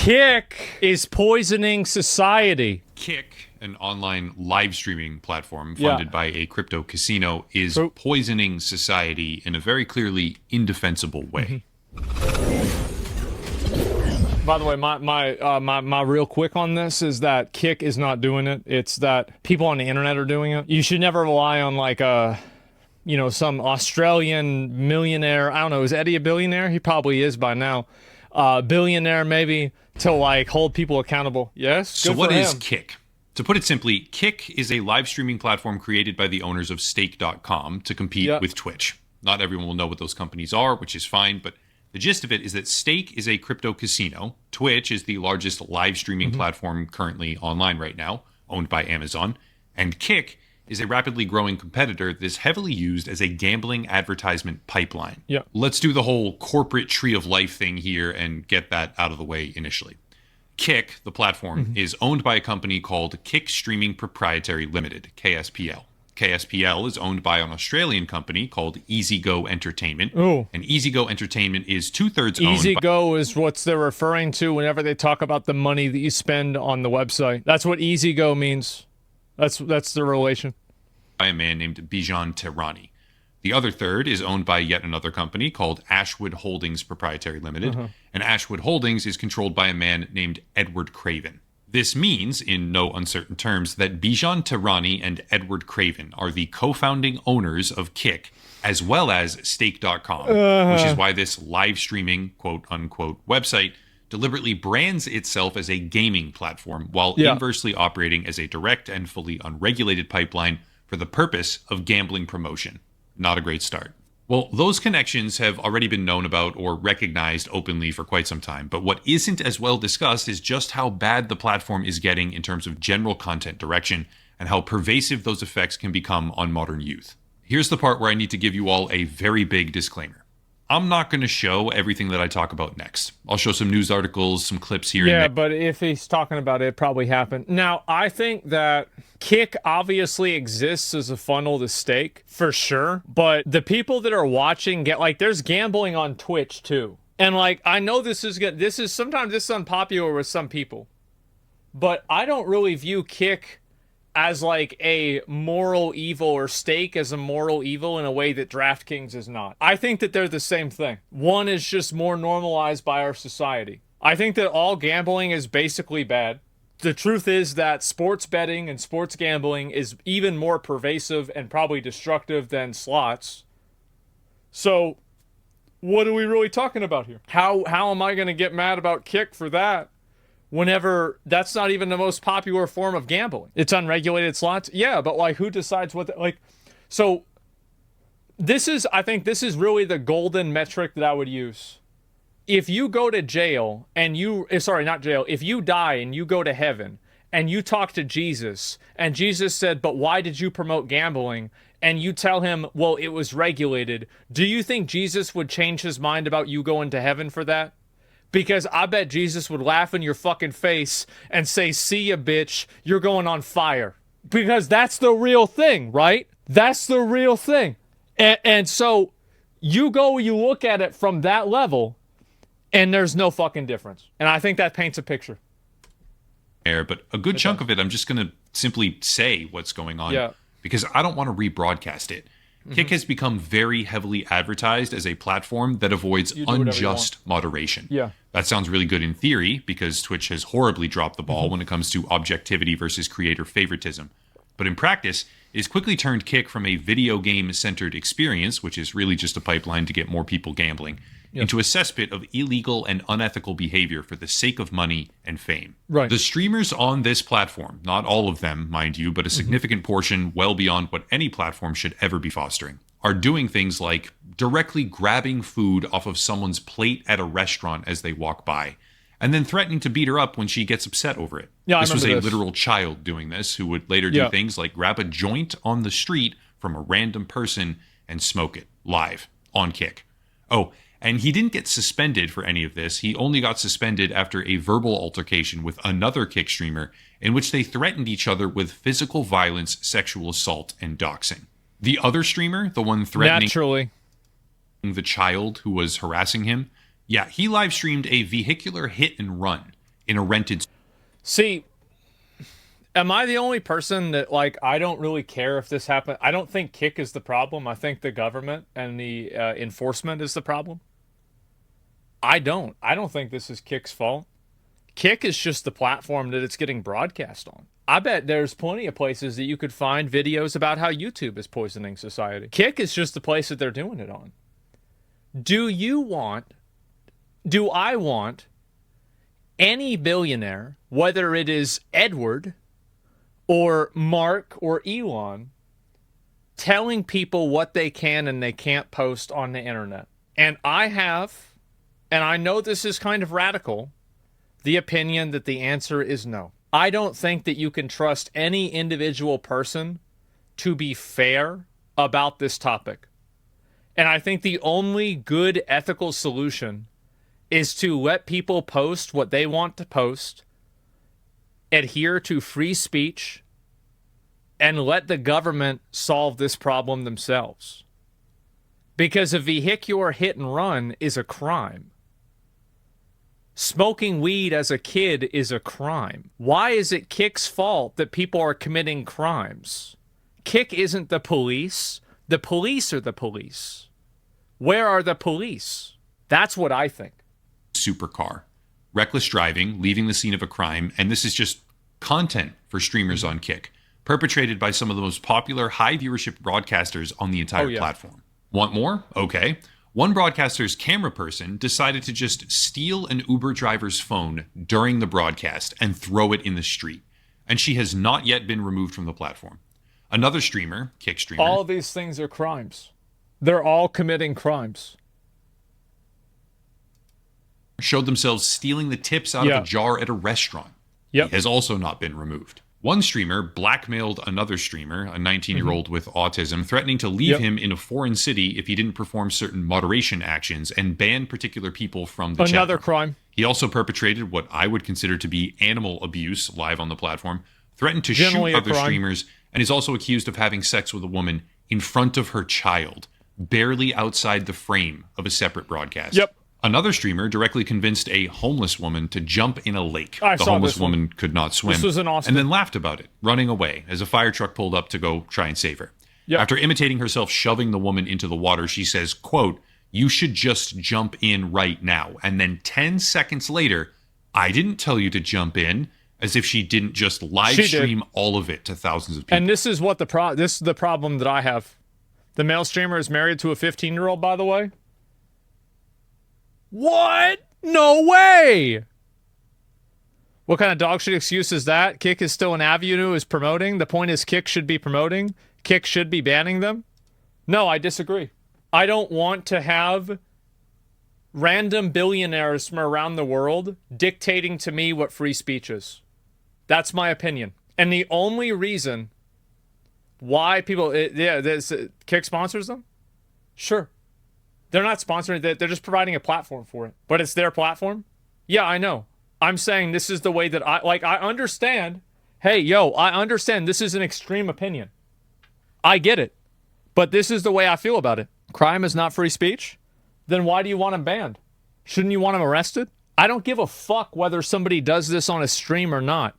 Kick is poisoning society. Kick, an online live streaming platform funded by a crypto casino, is poisoning society in a very clearly indefensible way. By the way, my real quick on this is that Kick is not doing it. It's that people on the internet are doing it. You should never rely on like some Australian millionaire. I don't know, is Eddie a billionaire? He probably is by now. Billionaire maybe, to like hold people accountable. Yes. So what is Kick? To put it simply, Kick is a live streaming platform created by the owners of Stake.com to compete with Twitch. Not everyone will know what those companies are, which is fine, but the gist of it is that Stake is a crypto casino. Twitch is the largest live streaming platform currently online right now, owned by Amazon. And Kick is a rapidly growing competitor that is heavily used as a gambling advertisement pipeline. Yeah. Let's do the whole corporate tree of life thing here and get that out of the way initially. Kick, the platform, is owned by a company called Kick Streaming Proprietary Limited, KSPL. KSPL is owned by an Australian company called EasyGo Entertainment. Ooh. And EasyGo Entertainment is 2/3 owned EasyGo is what they're referring to whenever they talk about the money that you spend on the website. That's what EasyGo means. That's the relation. By a man named Bijan Tehrani. The other third is owned by yet another company called Ashwood Holdings Proprietary Limited. And Ashwood Holdings is controlled by a man named Edward Craven. This means, in no uncertain terms, that Bijan Tehrani and Edward Craven are the co-founding owners of Kick, as well as Stake.com, which is why this live streaming, quote-unquote, website deliberately brands itself as a gaming platform while inversely operating as a direct and fully unregulated pipeline for the purpose of gambling promotion. Not a great start. Well, those connections have already been known about or recognized openly for quite some time, but what isn't as well discussed is just how bad the platform is getting in terms of general content direction and how pervasive those effects can become on modern youth. Here's the part where I need to give you all a very big disclaimer. I'm not going to show everything that I talk about next. I'll show some news articles, some clips here and there. Yeah, but if he's talking about it, it probably happened. Now, I think that Kick obviously exists as a funnel to Stake, for sure. But the people that are watching get, like, there's gambling on Twitch, too. And, like, I know sometimes this is unpopular with some people. But I don't really view Kick as like a moral evil or Stake as a moral evil in a way that DraftKings is not. I think that they're the same thing. One is just more normalized by our society. I think that all gambling is basically bad. The truth is that sports betting and sports gambling is even more pervasive and probably destructive than slots. So, what are we really talking about here? How am I going to get mad about Kick for that? Whenever that's not even the most popular form of gambling. It's unregulated slots. Yeah, but like who decides what so I think this is really the golden metric that I would use. If you go to jail and if you die and you go to heaven and you talk to Jesus and Jesus said, "But why did you promote gambling?" and you tell him, "Well, it was regulated." Do you think Jesus would change his mind about you going to heaven for that? Because I bet Jesus would laugh in your fucking face and say, "See ya, bitch, you're going on fire." Because that's the real thing, right? That's the real thing. And so you look at it from that level, and there's no fucking difference. And I think that paints a picture. But a good chunk of it, I'm just going to simply say what's going on because I don't want to rebroadcast it. Kick has become very heavily advertised as a platform that avoids unjust moderation. Yeah. That sounds really good in theory because Twitch has horribly dropped the ball when it comes to objectivity versus creator favoritism. But in practice, it has quickly turned Kick from a video game-centered experience, which is really just a pipeline to get more people gambling, into a cesspit of illegal and unethical behavior for the sake of money and fame. Right. The streamers on this platform, not all of them, mind you, but a significant portion well beyond what any platform should ever be fostering, are doing things like directly grabbing food off of someone's plate at a restaurant as they walk by, and then threatening to beat her up when she gets upset over it. Yeah, this was a literal child doing this, who would later do things like grab a joint on the street from a random person and smoke it live on Kick. Oh, and he didn't get suspended for any of this. He only got suspended after a verbal altercation with another Kick streamer in which they threatened each other with physical violence, sexual assault, and doxing. The other streamer, the one threatening the child who was harassing him, he live streamed a vehicular hit and run in a rented. See, am I the only person that, like, I don't really care if this happened? I don't think Kick is the problem. I think the government and the enforcement is the problem. I don't think this is Kick's fault. Kick is just the platform that it's getting broadcast on. I bet there's plenty of places that you could find videos about how YouTube is poisoning society. Kick is just the place that they're doing it on. Do I want any billionaire, whether it is Edward or Mark or Elon, telling people what they can and they can't post on the internet? And I have, and I know this is kind of radical, the opinion that the answer is no. I don't think that you can trust any individual person to be fair about this topic. And I think the only good ethical solution is to let people post what they want to post, adhere to free speech, and let the government solve this problem themselves. Because a vehicular hit and run is a crime. Smoking weed as a kid is a crime. Why is it Kick's fault that people are committing crimes? Kick isn't the police. The police are the police. Where are the police? That's what I think. Supercar, reckless driving, leaving the scene of a crime, and this is just content for streamers on Kick, perpetrated by some of the most popular high viewership broadcasters on the entire platform. Want more? Okay. One broadcaster's camera person decided to just steal an Uber driver's phone during the broadcast and throw it in the street, and she has not yet been removed from the platform. Another streamer, Kick streamer. All of these things are crimes. They're all committing crimes. Showed themselves stealing the tips out of a jar at a restaurant. He has also not been removed. One streamer blackmailed another streamer, a 19-year-old with autism, threatening to leave him in a foreign city if he didn't perform certain moderation actions and ban particular people from the chat. Another crime. He also perpetrated what I would consider to be animal abuse live on the platform, threatened to shoot other streamers, and is also accused of having sex with a woman in front of her child, barely outside the frame of a separate broadcast. Another streamer directly convinced a homeless woman to jump in a lake. The homeless woman could not swim. This was in Austin. And then laughed about it, running away as a fire truck pulled up to go try and save her. After imitating herself shoving the woman into the water, she says, quote, "You should just jump in right now." And then 10 seconds later, "I didn't tell you to jump in," as if she didn't just live stream all of it to thousands of people. And this is what this is the problem that I have. The male streamer is married to a 15-year-old, by the way. What? No way! What kind of dog shit excuse is that? Kick is still an avenue is promoting. The point is Kick should be promoting. Kick should be banning them. No, I disagree. I don't want to have random billionaires from around the world dictating to me what free speech is. That's my opinion. And the only reason why people... Kick sponsors them? Sure. They're not sponsoring it. They're just providing a platform for it. But it's their platform? Yeah, I know. I'm saying this is the way that I understand. Hey, I understand this is an extreme opinion. I get it. But this is the way I feel about it. Crime is not free speech? Then why do you want him banned? Shouldn't you want him arrested? I don't give a fuck whether somebody does this on a stream or not.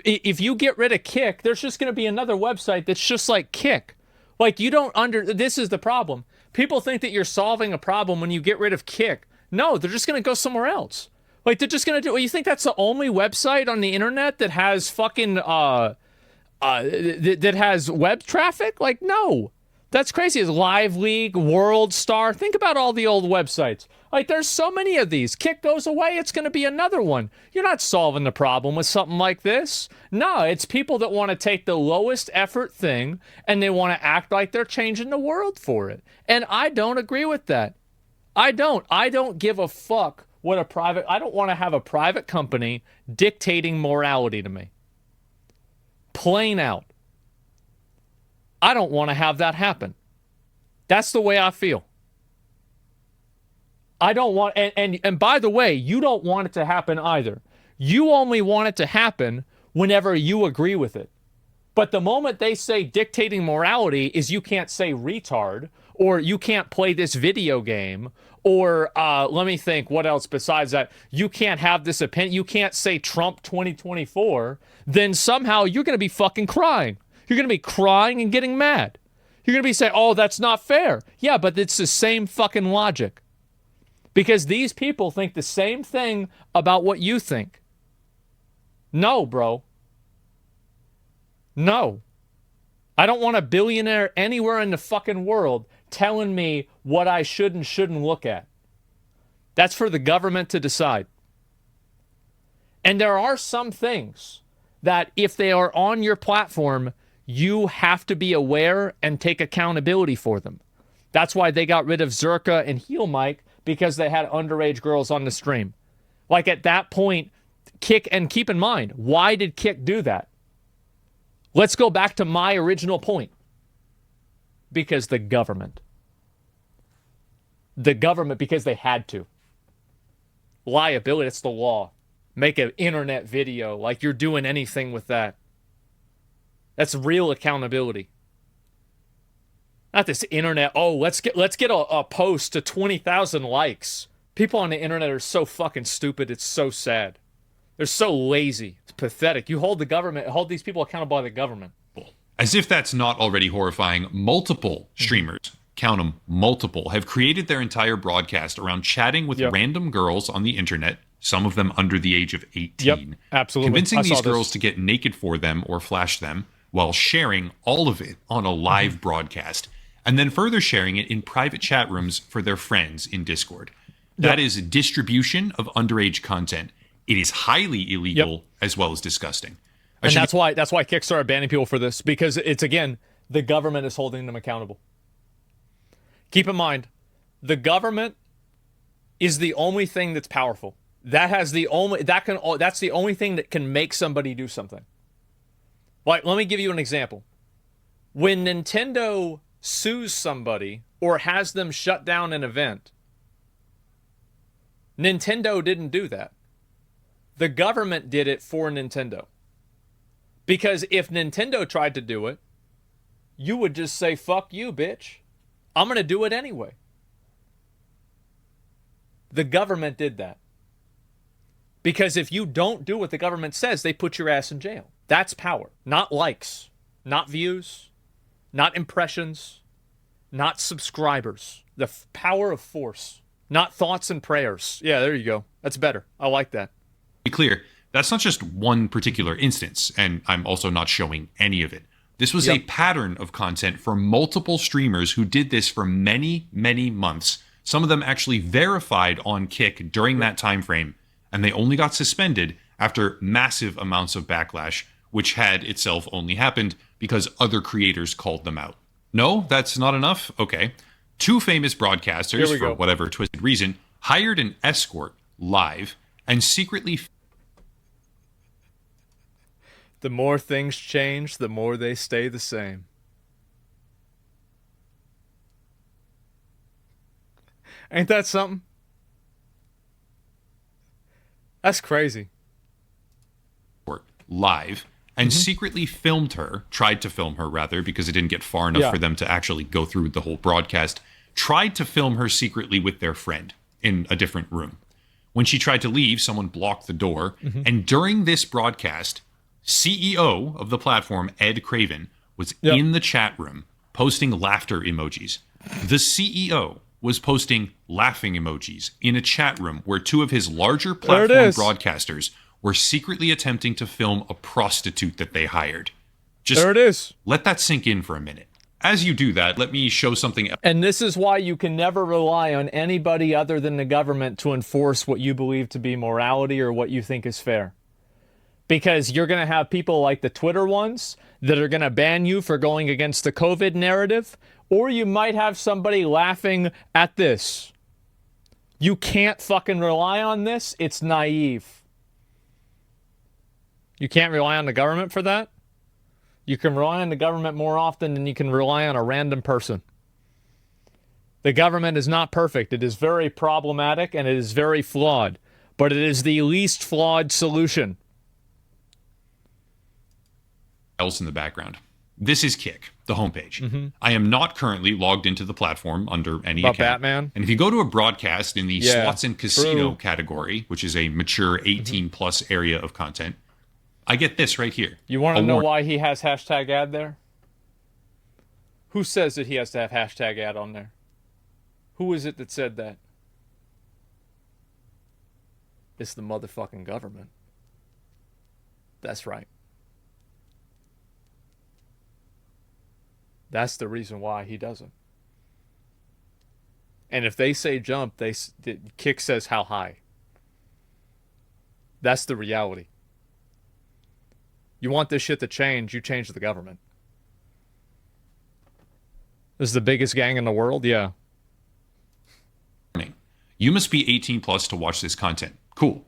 If you get rid of Kick, there's just going to be another website that's just like Kick. Like, this is the problem. People think that you're solving a problem when you get rid of Kick. No, they're just going to go somewhere else. Like, they're just going to do... You think that's the only website on the internet that has fucking... that has web traffic? Like, no. That's crazy. It's Live League, World Star. Think about all the old websites. Like, there's so many of these. Kick goes away, it's going to be another one. You're not solving the problem with something like this. No, it's people that want to take the lowest effort thing and they want to act like they're changing the world for it. And I don't agree with that. I don't give a fuck what I don't want to have a private company dictating morality to me. Plain out. I don't want to have that happen. That's the way I feel. I don't want, and by the way, you don't want it to happen either. You only want it to happen whenever you agree with it. But the moment they say dictating morality is you can't say retard, or you can't play this video game, Or let me think, what else besides that? You can't have this opinion. You can't say Trump 2024. Then somehow you're going to be fucking crying. You're going to be crying and getting mad. You're going to be saying, oh, that's not fair. Yeah, but it's the same fucking logic. Because these people think the same thing about what you think. No, bro. No. I don't want a billionaire anywhere in the fucking world telling me what I should and shouldn't look at. That's for the government to decide. And there are some things that if they are on your platform, you have to be aware and take accountability for them. That's why they got rid of Zerka and Heel Mike, because they had underage girls on the stream. Like at that point, Kick, and keep in mind, why did Kick do that? Let's go back to my original point. Because the government. The government, because they had to. Liability, it's the law. Make an internet video like you're doing anything with that. That's real accountability. Not this internet, oh, let's get a post to 20,000 likes. People on the internet are so fucking stupid, it's so sad. They're so lazy. It's pathetic. You hold these people accountable by the government. As if that's not already horrifying, multiple streamers, count them, multiple, have created their entire broadcast around chatting with random girls on the internet, some of them under the age of 18. Yep, absolutely. Convincing these girls to get naked for them or flash them while sharing all of it on a live broadcast, and then further sharing it in private chat rooms for their friends in Discord. That is distribution of underage content. It is highly illegal as well as disgusting. And that's why Kick started banning people for this, because it's, again, the government is holding them accountable. Keep in mind, the government is the only thing that's powerful. That's the only thing that can make somebody do something. Like, let me give you an example. When Nintendo sues somebody or has them shut down an event, Nintendo didn't do that. The government did it for Nintendo. Because if Nintendo tried to do it, you would just say, fuck you, bitch. I'm going to do it anyway. The government did that. Because if you don't do what the government says, they put your ass in jail. That's power. Not likes, not views, not impressions, not subscribers. The power of force. Not thoughts and prayers. Yeah, there you go. That's better. I like that. Be clear, that's not just one particular instance, and I'm also not showing any of it. This was a pattern of content for multiple streamers who did this for many, many months. Some of them actually verified on Kick during that time frame, and they only got suspended after massive amounts of backlash, which had itself only happened because other creators called them out. No, that's not enough? Okay. Two famous broadcasters, for whatever twisted reason, hired an escort live and secretly... The more things change, the more they stay the same. Ain't that something? That's crazy. Live and secretly filmed her, tried to film her rather, because it didn't get far enough for them to actually go through the whole broadcast, tried to film her secretly with their friend in a different room. When she tried to leave, someone blocked the door, and during this broadcast, CEO of the platform, Ed Craven, was in the chat room posting laughter emojis. The CEO was posting laughing emojis in a chat room where two of his larger platform broadcasters were secretly attempting to film a prostitute that they hired. Just let that sink in for a minute. As you do that, let me show something else. And this is why you can never rely on anybody other than the government to enforce what you believe to be morality or what you think is fair. Because you're going to have people like the Twitter ones that are going to ban you for going against the COVID narrative, or you might have somebody laughing at this. You can't fucking rely on this. It's naive. You can't rely on the government for that? You can rely on the government more often than you can rely on a random person. The government is not perfect. It is very problematic and it is very flawed, but it is the least flawed solution. Else in the background. This is Kick, the homepage. I am not currently logged into the platform under any About account. Batman? And if you go to a broadcast in the Yeah, slots and casino true. category, which is a mature 18 plus area of content, I get this right here. You want to A know warning. why he has hashtag ad there? Who says that he has to have hashtag ad on there? Who is it that said that? It's the motherfucking government. That's right. That's the reason why he doesn't. And if they say jump, Kick says how high. That's the reality. You want this shit to change, you change the government. This is the biggest gang in the world? Yeah. You must be 18 plus to watch this content. Cool.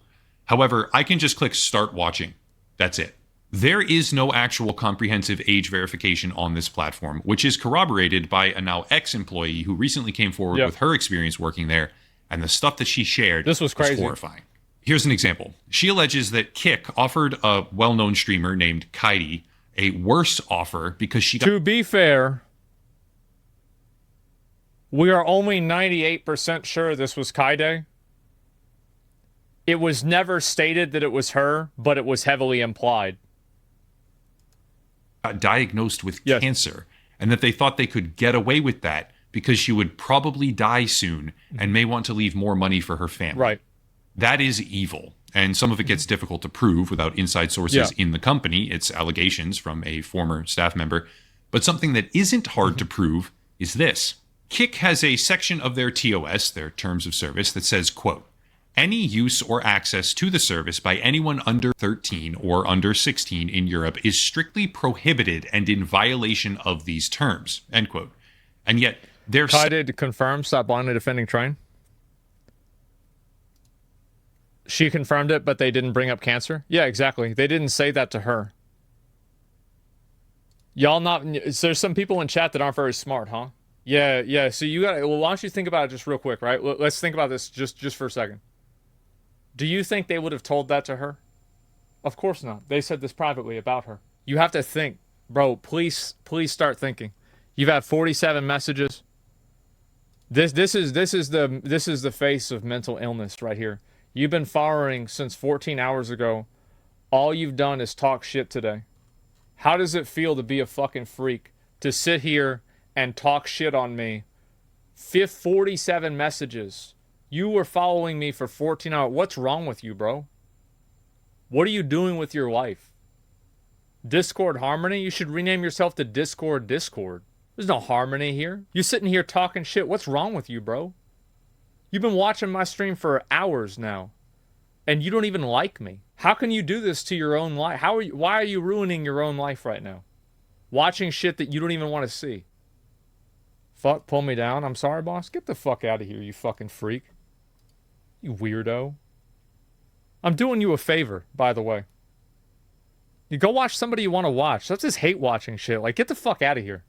However, I can just click start watching. That's it. There is no actual comprehensive age verification on this platform, which is corroborated by a now ex-employee who recently came forward with her experience working there, and the stuff that she shared This was crazy. horrifying. Here's an example. She alleges that Kick offered a well-known streamer named CatDany a worse offer because she got... To be fair, we are only 98% sure this was CatDany. It was never stated that it was her, but it was heavily implied. diagnosed with cancer, and that they thought they could get away with that because she would probably die soon and may want to leave more money for her family. Right. That is evil. And some of it gets difficult to prove without inside sources in the company. It's allegations from a former staff member. But something that isn't hard to prove is this. Kick has a section of their TOS, their terms of service, that says, quote, any use or access to the service by anyone under 13 or under 16 in Europe is strictly prohibited and in violation of these terms, end quote. And yet, they're... did confirm stop blindly defending train. She confirmed it, but they didn't bring up cancer? Yeah, exactly. They didn't say that to her. Y'all not... So there's some people in chat that aren't very smart, huh? Yeah. So you got... Well, why don't you think about it just real quick, right? Let's think about this just for a second. Do you think they would have told that to her? Of course not. They said this privately about her. You have to think. Bro, please start thinking. You've had 47 messages. This is the face of mental illness right here. You've been firing since 14 hours ago. All you've done is talk shit today. How does it feel to be a fucking freak? To sit here and talk shit on me? 47 messages. You were following me for 14 hours. What's wrong with you, bro? What are you doing with your life? Discord Harmony? You should rename yourself to Discord. There's no harmony here. You're sitting here talking shit. What's wrong with you, bro? You've been watching my stream for hours now, and you don't even like me. How can you do this to your own life? Why are you ruining your own life right now? Watching shit that you don't even want to see. Fuck, pull me down. I'm sorry, boss. Get the fuck out of here, you fucking freak. You weirdo. I'm doing you a favor, by the way. You go watch somebody you want to watch. That's just hate watching shit. Like, get the fuck out of here.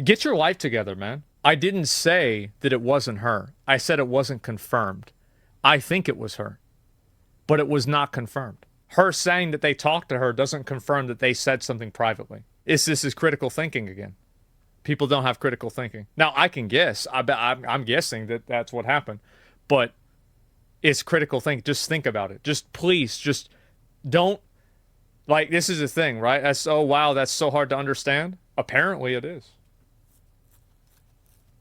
Get your life together, man. I didn't say that it wasn't her. I said it wasn't confirmed. I think it was her. But it was not confirmed. Her saying that they talked to her doesn't confirm that they said something privately. This is critical thinking again. People don't have critical thinking. Now, I can guess. I'm guessing that that's what happened. But it's critical thinking. Just think about it. Just don't... Like, this is the thing, right? That's so hard to understand. Apparently it is.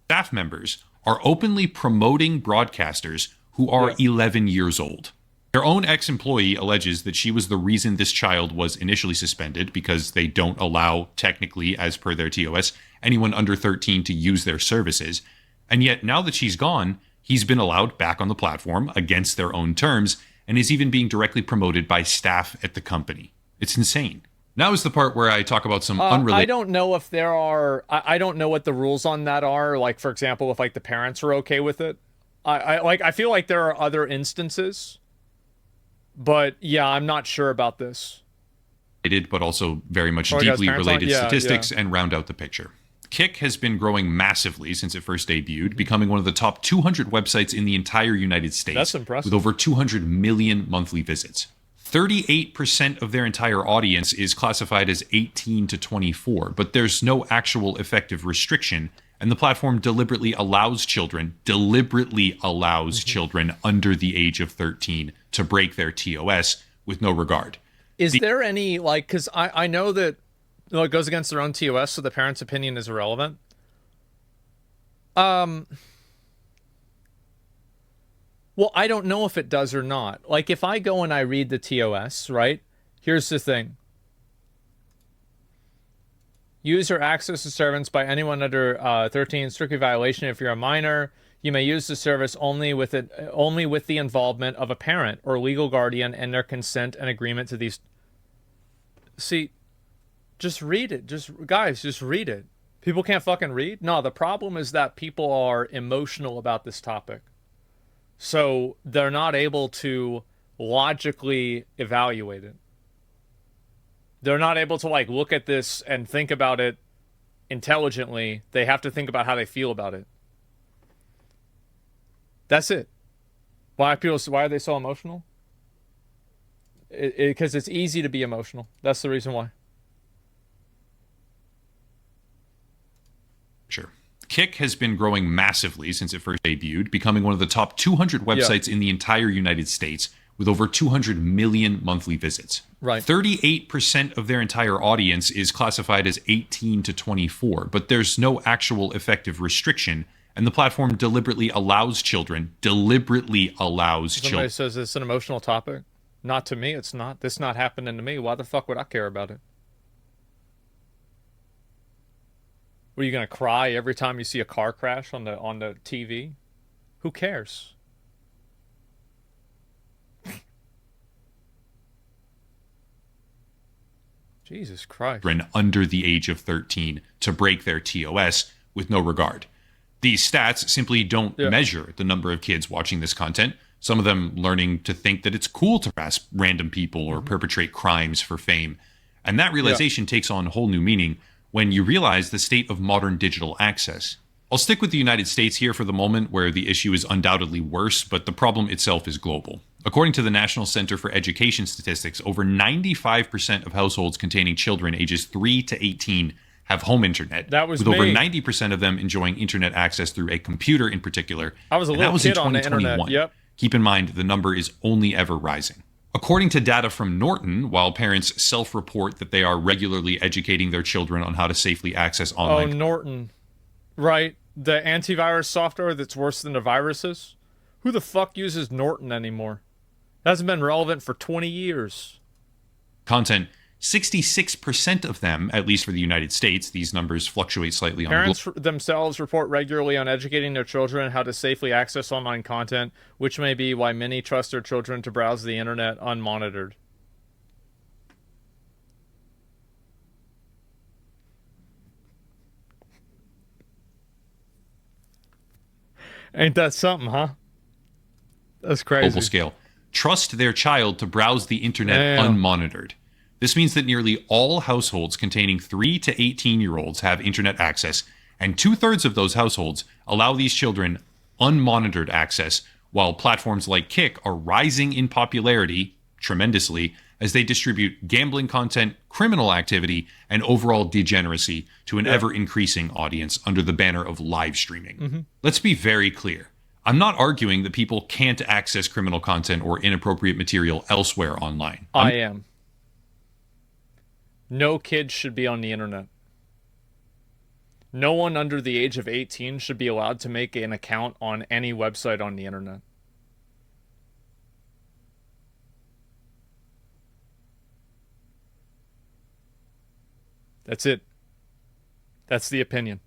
Staff members are openly promoting broadcasters who are 11 years old. Their own ex-employee alleges that she was the reason this child was initially suspended because they don't allow, technically, as per their TOS, anyone under 13 to use their services. And yet, now that she's gone, he's been allowed back on the platform against their own terms and is even being directly promoted by staff at the company. It's insane. Now is the part where I talk about some unrelated... I don't know if there are... I don't know what the rules on that are. Like, for example, if, like, the parents are okay with it. I feel like there are other instances... But, yeah, I'm not sure about this. But also very much deeply related statistics and round out the picture. Kick has been growing massively since it first debuted, becoming one of the top 200 websites in the entire United States. That's impressive. With over 200 million monthly visits. 38% of their entire audience is classified as 18 to 24, but there's no actual effective restriction, and the platform deliberately allows children under the age of 13 to break their TOS with no regard. Is there any, like, because I know that it goes against their own TOS, so the parent's opinion is irrelevant. Well, I don't know if it does or not. Like, if I go and I read the TOS, right? Here's the thing. Use or access to servants by anyone under 13, strictly violation. If you're a minor, you may use the service only with the involvement of a parent or legal guardian and their consent and agreement to these. See, just read it. Guys, just read it. People can't fucking read? No, the problem is that people are emotional about this topic. So they're not able to logically evaluate it. They're not able to, like, look at this and think about it intelligently. They have to think about how they feel about it. That's it. Why are they so emotional? Because it's easy to be emotional. That's the reason why. Sure. Kick has been growing massively since it first debuted, becoming one of the top 200 websites in the entire United States, with over 200 million monthly visits. Right. 38% of their entire audience is classified as 18 to 24, but there's no actual effective restriction, and the platform deliberately allows children. Somebody says it's an emotional topic. Not to me, it's not. This is not happening to me. Why the fuck would I care about it? Were you gonna cry every time you see a car crash on the TV? Who cares? Jesus Christ. Under the age of 13 to break their TOS with no regard. These stats simply don't measure the number of kids watching this content. Some of them learning to think that it's cool to harass random people or perpetrate crimes for fame. And that realization takes on whole new meaning when you realize the state of modern digital access. I'll stick with the United States here for the moment, where the issue is undoubtedly worse, but the problem itself is global. According to the National Center for Education Statistics, over 95% of households containing children ages 3 to 18 have home internet, with over 90% of them enjoying internet access through a computer in particular. I was a little kid on the internet. Yep. Keep in mind, the number is only ever rising. According to data from Norton, while parents self-report that they are regularly educating their children on how to safely access online... Oh, Norton. Right. The antivirus software that's worse than the viruses? Who the fuck uses Norton anymore? It hasn't been relevant for 20 years. Content, 66% of them, at least for the United States, these numbers fluctuate slightly on... Parents themselves report regularly on educating their children how to safely access online content, which may be why many trust their children to browse the internet unmonitored. Ain't that something, huh? That's crazy. Global scale. Trust their child to browse the internet unmonitored. This means that nearly all households containing 3 to 18-year-olds have internet access, and 2/3 of those households allow these children unmonitored access, while platforms like Kick are rising in popularity tremendously as they distribute gambling content, criminal activity, and overall degeneracy to an ever-increasing audience under the banner of live streaming. Let's be very clear. I'm not arguing that people can't access criminal content or inappropriate material elsewhere online. I am. No kids should be on the internet. No one under the age of 18 should be allowed to make an account on any website on the internet. That's it. That's the opinion.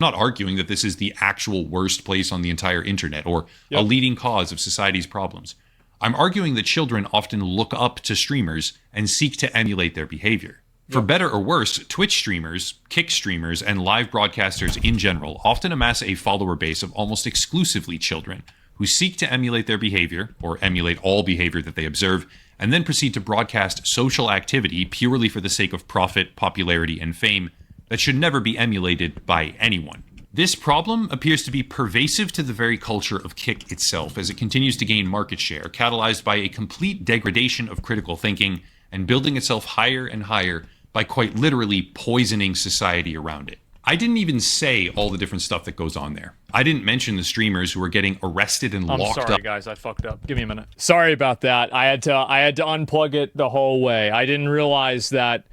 I'm not arguing that this is the actual worst place on the entire internet or a leading cause of society's problems. I'm arguing that children often look up to streamers and seek to emulate their behavior. For better or worse, Twitch streamers, Kick streamers, and live broadcasters in general often amass a follower base of almost exclusively children who seek to emulate their behavior, or emulate all behavior that they observe, and then proceed to broadcast social activity purely for the sake of profit, popularity, and fame that should never be emulated by anyone. This problem appears to be pervasive to the very culture of Kick itself as it continues to gain market share, catalyzed by a complete degradation of critical thinking and building itself higher and higher by quite literally poisoning society around it. I didn't even say all the different stuff that goes on there. I didn't mention the streamers who are getting arrested and locked up. I'm sorry, guys. I fucked up. Give me a minute. Sorry about that. I had to unplug it the whole way. I didn't realize that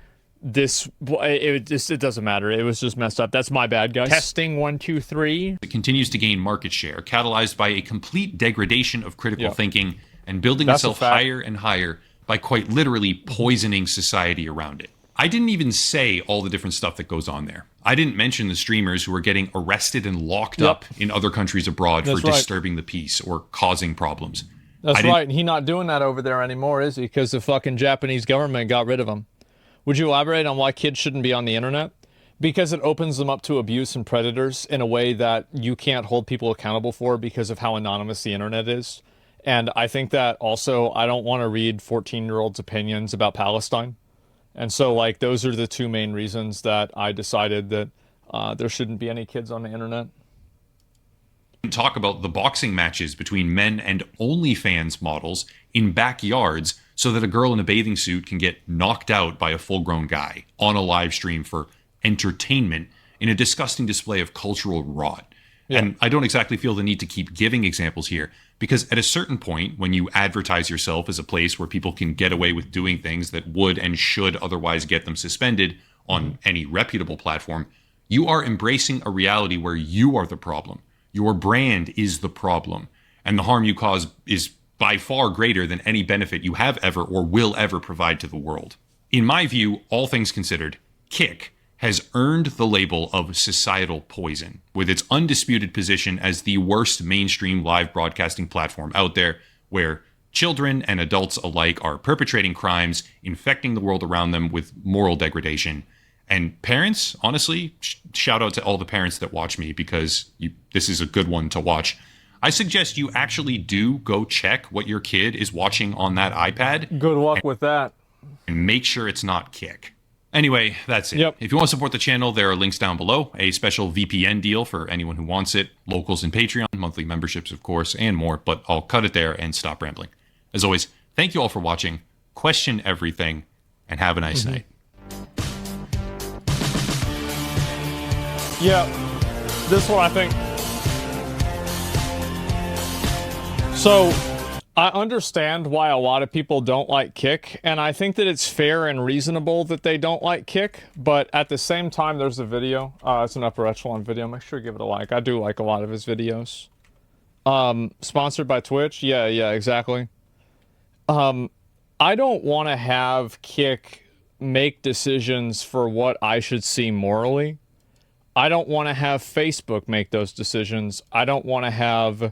it doesn't matter. It was just messed up. That's my bad, guys. Testing 1 2 3. It continues to gain market share, catalyzed by a complete degradation of critical thinking and building itself higher and higher by quite literally poisoning society around it. I didn't even say all the different stuff that goes on there. I didn't mention the streamers who are getting arrested and locked up in other countries abroad for disturbing the peace or causing problems. That's right. And he's not doing that over there anymore, is he? Because the fucking Japanese government got rid of him. Would you elaborate on why kids shouldn't be on the internet? Because it opens them up to abuse and predators in a way that you can't hold people accountable for because of how anonymous the internet is. And I think that also I don't want to read 14-year-olds' opinions about Palestine. And so, like, those are the two main reasons that I decided that there shouldn't be any kids on the internet. Talk about the boxing matches between men and OnlyFans models in backyards so that a girl in a bathing suit can get knocked out by a full-grown guy on a live stream for entertainment in a disgusting display of cultural rot. Yeah. And I don't exactly feel the need to keep giving examples here, because at a certain point, when you advertise yourself as a place where people can get away with doing things that would and should otherwise get them suspended on any reputable platform, you are embracing a reality where you are the problem. Your brand is the problem, and the harm you cause is by far greater than any benefit you have ever or will ever provide to the world. In my view, all things considered, Kick has earned the label of societal poison, with its undisputed position as the worst mainstream live broadcasting platform out there, where children and adults alike are perpetrating crimes, infecting the world around them with moral degradation. And parents, honestly, shout out to all the parents that watch me, because this is a good one to watch. I suggest you actually do go check what your kid is watching on that iPad. Good luck with that. And make sure it's not Kick. Anyway, that's it. Yep. If you want to support the channel, there are links down below. A special VPN deal for anyone who wants it, locals and Patreon, monthly memberships, of course, and more. But I'll cut it there and stop rambling. As always, thank you all for watching. Question everything, and have a nice night. Yeah, this one I think. So, I understand why a lot of people don't like Kick, and I think that it's fair and reasonable that they don't like Kick, but at the same time, there's a video. It's an upper echelon video. Make sure to give it a like. I do like a lot of his videos. Sponsored by Twitch? Yeah, exactly. I don't want to have Kick make decisions for what I should see morally. I don't want to have Facebook make those decisions. I don't want to have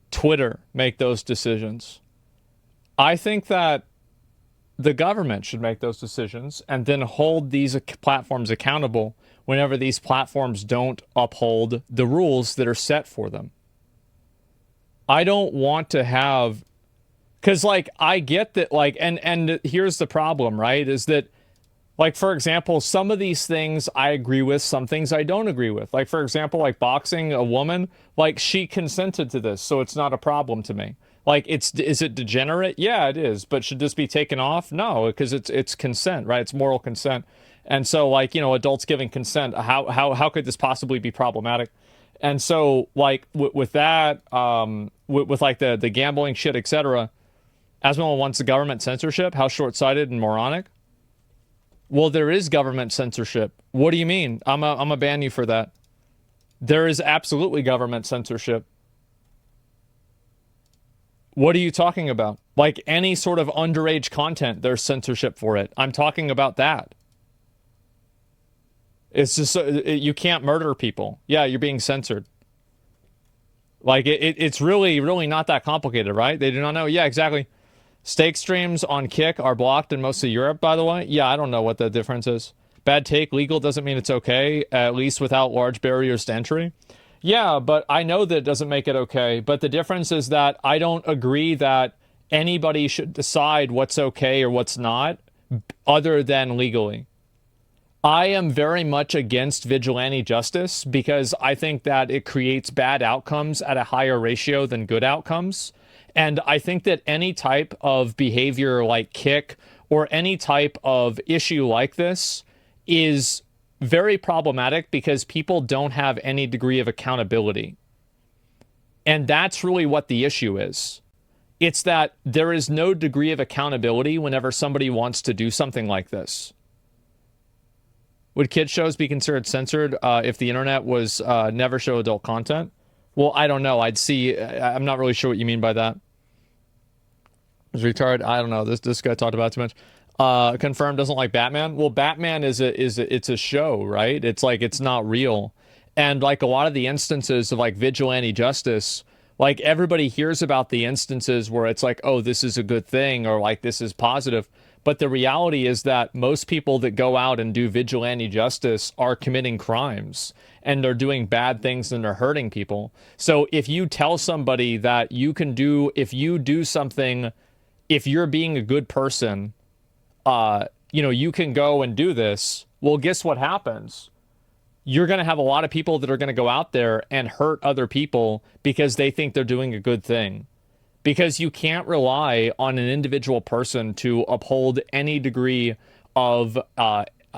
Twitter make those decisions. I think that the government should make those decisions and then hold these platforms accountable whenever these platforms don't uphold the rules that are set for them. I don't want to have, because, like, I get that, like, and here's the problem, right, is that, like, for example, some of these things I agree with, some things I don't agree with. Like, for example, like boxing a woman, like, she consented to this, so it's not a problem to me. Like, is it degenerate? Yeah, it is. But should this be taken off? No, because it's consent, right? It's moral consent. And so, like, you know, adults giving consent, how could this possibly be problematic? And so, like, with that, with like the gambling shit, etc., Asmongold wants the government censorship. How short-sighted and moronic. Well, there is government censorship. What do you mean? I'm a ban you for that. There is absolutely government censorship. What are you talking about? Like, any sort of underage content, there's censorship for it. I'm talking about that. It's just, you can't murder people. Yeah, you're being censored. Like, it's really, really not that complicated, right? They do not know. Yeah, exactly. Stake streams on Kick are blocked in most of Europe, by the way. Yeah, I don't know what the difference is. Bad take, legal doesn't mean it's okay, at least without large barriers to entry. Yeah, but I know that it doesn't make it okay. But the difference is that I don't agree that anybody should decide what's okay or what's not, other than legally. I am very much against vigilante justice because I think that it creates bad outcomes at a higher ratio than good outcomes. And I think that any type of behavior like kick or any type of issue like this is very problematic because people don't have any degree of accountability. And that's really what the issue is. It's that there is no degree of accountability whenever somebody wants to do something like this. Would kids shows be considered censored if the internet was never show adult content? Well, I don't know. I'm not really sure what you mean by that. Is retarded? I don't know. This guy talked about it too much. Confirmed doesn't like Batman. Well, Batman it's a show, right? It's like it's not real. And like a lot of the instances of like vigilante justice, like everybody hears about the instances where it's like, oh, this is a good thing or like this is positive. But the reality is that most people that go out and do vigilante justice are committing crimes and they're doing bad things and they're hurting people. So if you tell somebody that if you do something, if you're being a good person, you can go and do this. Well, guess what happens? You're going to have a lot of people that are going to go out there and hurt other people because they think they're doing a good thing. Because you can't rely on an individual person to uphold any degree of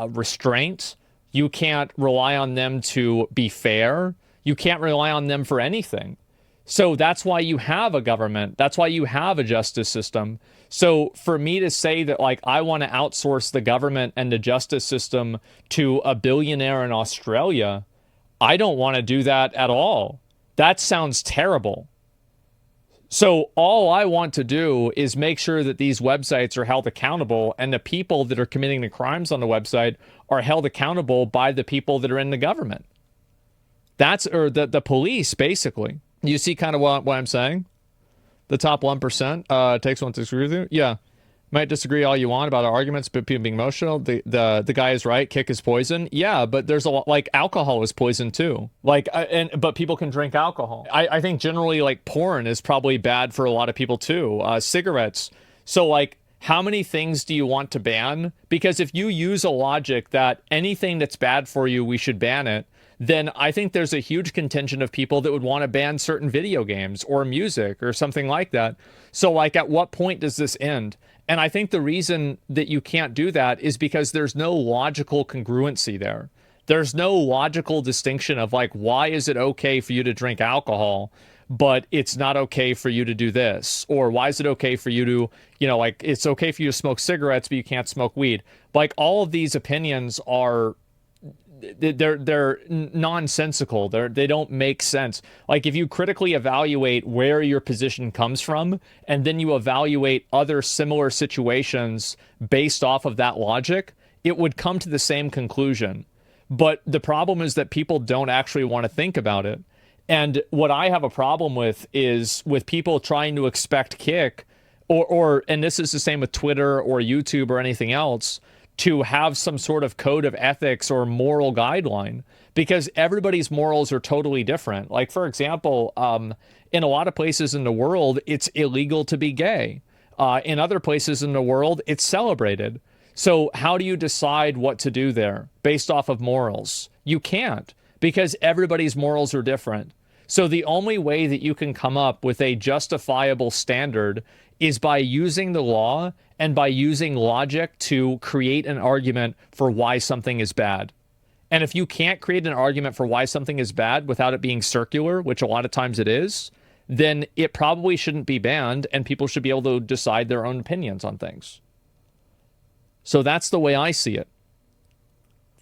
restraint. You can't rely on them to be fair. You can't rely on them for anything. So that's why you have a government. That's why you have a justice system. So for me to say that, like, I want to outsource the government and the justice system to a billionaire in Australia, I don't want to do that at all. That sounds terrible. So all I want to do is make sure that these websites are held accountable and the people that are committing the crimes on the website are held accountable by the people that are in the government. Or the police, basically. You see kind of what I'm saying? The top 1% takes one to disagree with you. Yeah. Might disagree all you want about our arguments, but people being emotional. The guy is right. Kick is poison. Yeah, but there's a lot, like alcohol is poison too. But people can drink alcohol. I think generally like porn is probably bad for a lot of people too. Cigarettes. So like, how many things do you want to ban? Because if you use a logic that anything that's bad for you, we should ban it, then I think there's a huge contingent of people that would want to ban certain video games or music or something like that. So like, at what point does this end? And I think the reason that you can't do that is because there's no logical congruency there. There's no logical distinction of like, why is it okay for you to drink alcohol, but it's not okay for you to do this? Or why is it okay for you to, like, it's okay for you to smoke cigarettes, but you can't smoke weed? Like, all of these opinions are, they're nonsensical. They don't make sense. Like, if you critically evaluate where your position comes from and then you evaluate other similar situations based off of that logic, it would come to the same conclusion. But the problem is that people don't actually want to think about it. And what I have a problem with is with people trying to expect kick and this is the same with Twitter or YouTube or anything else, to have some sort of code of ethics or moral guideline, because everybody's morals are totally different. Like, for example, in a lot of places in the world, it's illegal to be gay. In other places in the world, it's celebrated. So how do you decide what to do there based off of morals? You can't, because everybody's morals are different. So the only way that you can come up with a justifiable standard is by using the law and by using logic to create an argument for why something is bad. And if you can't create an argument for why something is bad without it being circular, which a lot of times it is, then it probably shouldn't be banned and people should be able to decide their own opinions on things. So that's the way I see it.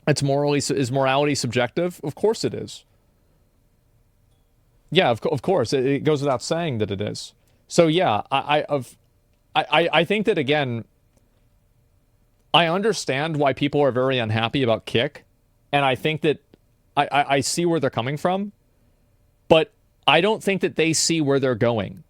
Is morality subjective? Of course it is. Yeah, of course. It goes without saying that it is. So yeah, I think that, again, I understand why people are very unhappy about kick, and I think that I see where they're coming from, but I don't think that they see where they're going.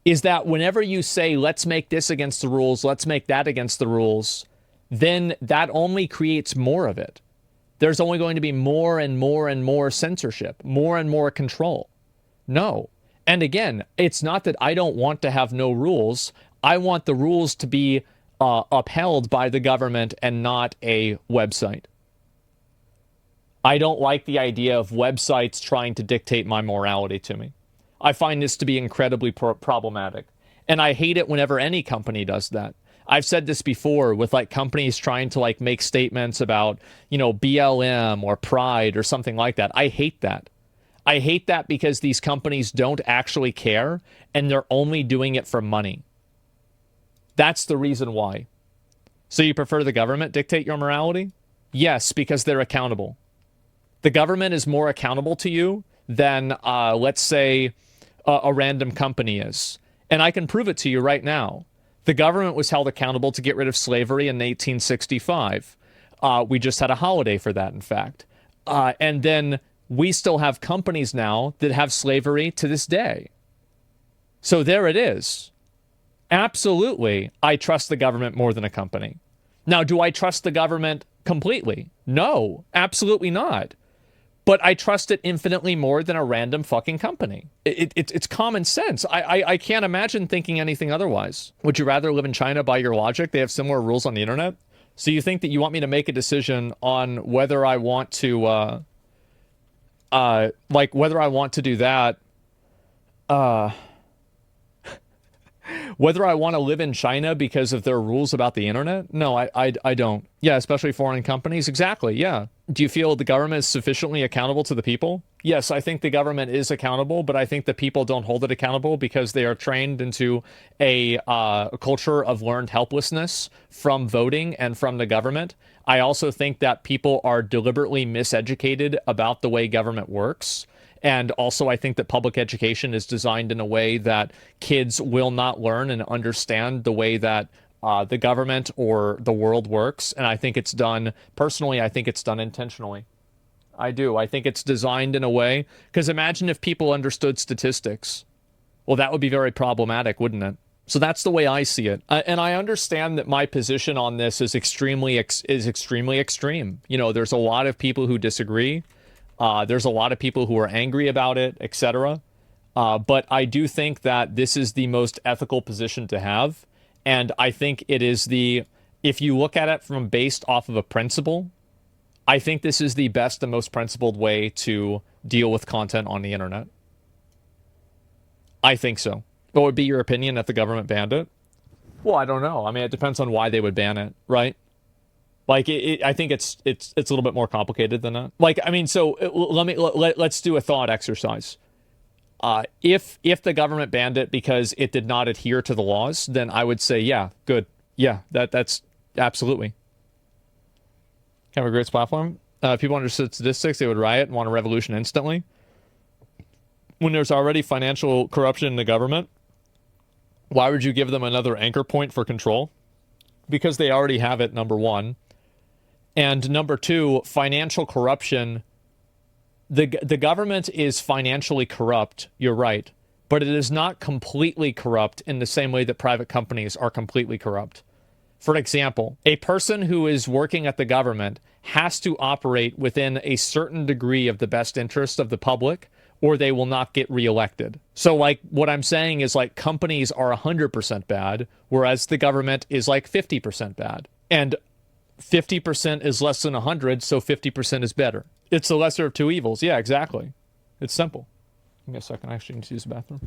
Is that whenever you say, let's make this against the rules, let's make that against the rules, then that only creates more of it. There's only going to be more and more and more censorship, more and more control. No. And again, it's not that I don't want to have no rules. I want the rules to be upheld by the government and not a website. I don't like the idea of websites trying to dictate my morality to me. I find this to be incredibly problematic. And I hate it whenever any company does that. I've said this before with like companies trying to like make statements about, BLM or pride or something like that. I hate that. I hate that because these companies don't actually care and they're only doing it for money. That's the reason why. So you prefer the government dictate your morality? Yes, because they're accountable. The government is more accountable to you than, let's say, a random company is. And I can prove it to you right now. The government was held accountable to get rid of slavery in 1865. We just had a holiday for that, in fact. And then we still have companies now that have slavery to this day. So there it is. Absolutely, I trust the government more than a company. Now, do I trust the government completely? No, absolutely not. But I trust it infinitely more than a random fucking company. It's common sense. I can't imagine thinking anything otherwise. Would you rather live in China by your logic? They have similar rules on the internet. So you think that you want me to make a decision on whether I want to, whether I want to do that, whether I want to live in China because of their rules about the internet? No, I don't. Yeah, especially foreign companies. Exactly, yeah. Do you feel the government is sufficiently accountable to the people? Yes, I think the government is accountable, but I think the people don't hold it accountable because they are trained into a culture of learned helplessness from voting and from the government. I also think that people are deliberately miseducated about the way government works. And also, I think that public education is designed in a way that kids will not learn and understand the way that the government or the world works. And I think it's done, personally, I think it's done intentionally. I do. I think it's designed in a way, because imagine if people understood statistics. Well, that would be very problematic, wouldn't it? So that's the way I see it. And I understand that my position on this is extremely extreme. There's a lot of people who disagree. There's a lot of people who are angry about it, etc. But I do think that this is the most ethical position to have. And I think it is if you look at it from based off of a principle, I think this is the best and most principled way to deal with content on the internet. I think so. What would be your opinion if the government banned it? Well, I don't know. I mean, it depends on why they would ban it, right? Like, I think it's a little bit more complicated than that. Like, I mean, so let's do a thought exercise. If the government banned it because it did not adhere to the laws, then I would say, yeah, good. Yeah, that's absolutely. Kind of a great platform. If people understood statistics, they would riot and want a revolution instantly. When there's already financial corruption in the government, why would you give them another anchor point for control? Because they already have it, number one. And number two, financial corruption. The government is financially corrupt, you're right, but it is not completely corrupt in the same way that private companies are completely corrupt. For example, a person who is working at the government has to operate within a certain degree of the best interest of the public, or they will not get reelected. So, like, what I'm saying is, like, companies are 100% bad, whereas the government is, like, 50% bad. And 50% is less than 100, so 50% is better. It's the lesser of two evils. Yeah, exactly. It's simple. Give me a second. I actually need to use the bathroom.